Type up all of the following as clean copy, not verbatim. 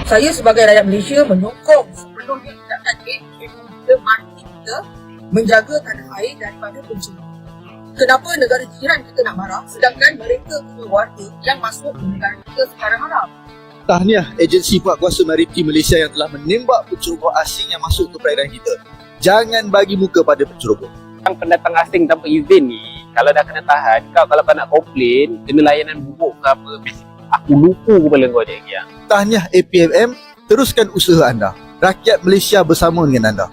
Saya sebagai rakyat Malaysia menyokong sepenuhnya tindakan kita mari kita menjaga tanah air daripada pencemaran. Kenapa negara jiran kita nak marah sedangkan mereka punya warga yang masuk ke negara kita secara haram? Tahniah agensi penguasa maritim Malaysia yang telah menembak penceroboh asing yang masuk ke perairan kita. Jangan bagi muka pada penceroboh. Yang pendatang asing tanpa izin ni, kalau dah kena tahan, kalau kau nak komplain, kena layanan buruk ke apa, aku lupa kepala kau je. Ya. Tahniah APMM, teruskan usaha anda. Rakyat Malaysia bersama dengan anda.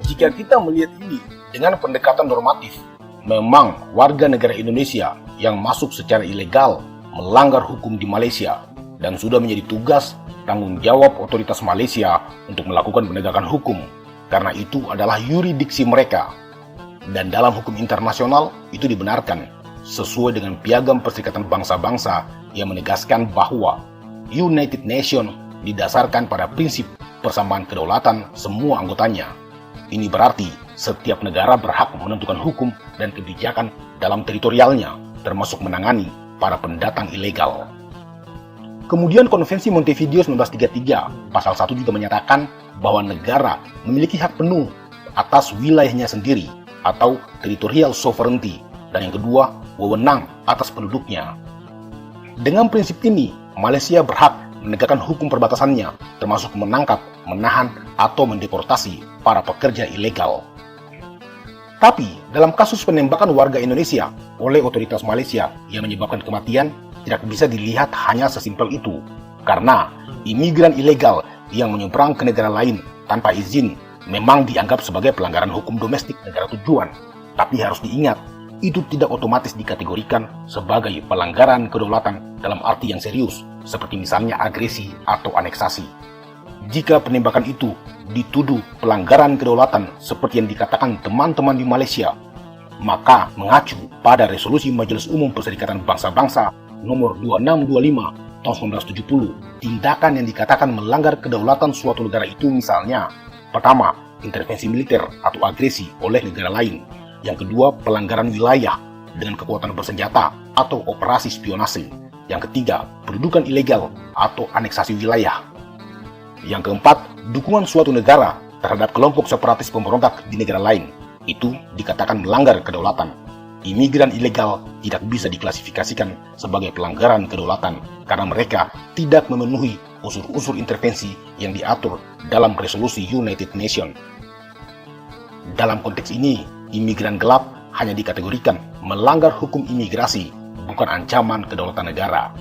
Jika kita melihat ini dengan pendekatan normatif, memang warga negara Indonesia yang masuk secara ilegal melanggar hukum di Malaysia dan sudah menjadi tugas tanggung jawab otoritas Malaysia untuk melakukan penegakan hukum karena itu adalah yurisdiksi mereka. Dan dalam hukum internasional itu dibenarkan sesuai dengan Piagam Perserikatan Bangsa-Bangsa yang menegaskan bahwa United Nations didasarkan pada prinsip persamaan kedaulatan semua anggotanya. Ini berarti setiap negara berhak menentukan hukum dan kebijakan dalam teritorialnya, termasuk menangani para pendatang ilegal. Kemudian Konvensi Montevideo 1933 pasal 1 juga menyatakan bahwa negara memiliki hak penuh atas wilayahnya sendiri atau territorial sovereignty, dan yang kedua, wewenang atas penduduknya. Dengan prinsip ini, Malaysia berhak menegakkan hukum perbatasannya, termasuk menangkap, menahan, atau mendeportasi para pekerja ilegal. Tapi, dalam kasus penembakan warga Indonesia oleh otoritas Malaysia yang menyebabkan kematian, tidak bisa dilihat hanya sesimpel itu. Karena imigran ilegal yang menyeberang ke negara lain tanpa izin memang dianggap sebagai pelanggaran hukum domestik negara tujuan. Tapi harus diingat, itu tidak otomatis dikategorikan sebagai pelanggaran kedaulatan dalam arti yang serius, seperti misalnya agresi atau aneksasi. Jika penembakan itu dituduh pelanggaran kedaulatan seperti yang dikatakan teman-teman di Malaysia, maka mengacu pada Resolusi Majelis Umum Perserikatan Bangsa-Bangsa nomor 2625 tahun 1970, tindakan yang dikatakan melanggar kedaulatan suatu negara itu misalnya, pertama, intervensi militer atau agresi oleh negara lain. Yang kedua, pelanggaran wilayah dengan kekuatan bersenjata atau operasi spionase. Yang ketiga, pendudukan ilegal atau aneksasi wilayah. Yang keempat, dukungan suatu negara terhadap kelompok separatis pemberontak di negara lain. Itu dikatakan melanggar kedaulatan. Imigran ilegal tidak bisa diklasifikasikan sebagai pelanggaran kedaulatan karena mereka tidak memenuhi unsur-unsur intervensi yang diatur dalam resolusi United Nations. Dalam konteks ini, imigran gelap hanya dikategorikan melanggar hukum imigrasi, bukan ancaman kedaulatan negara.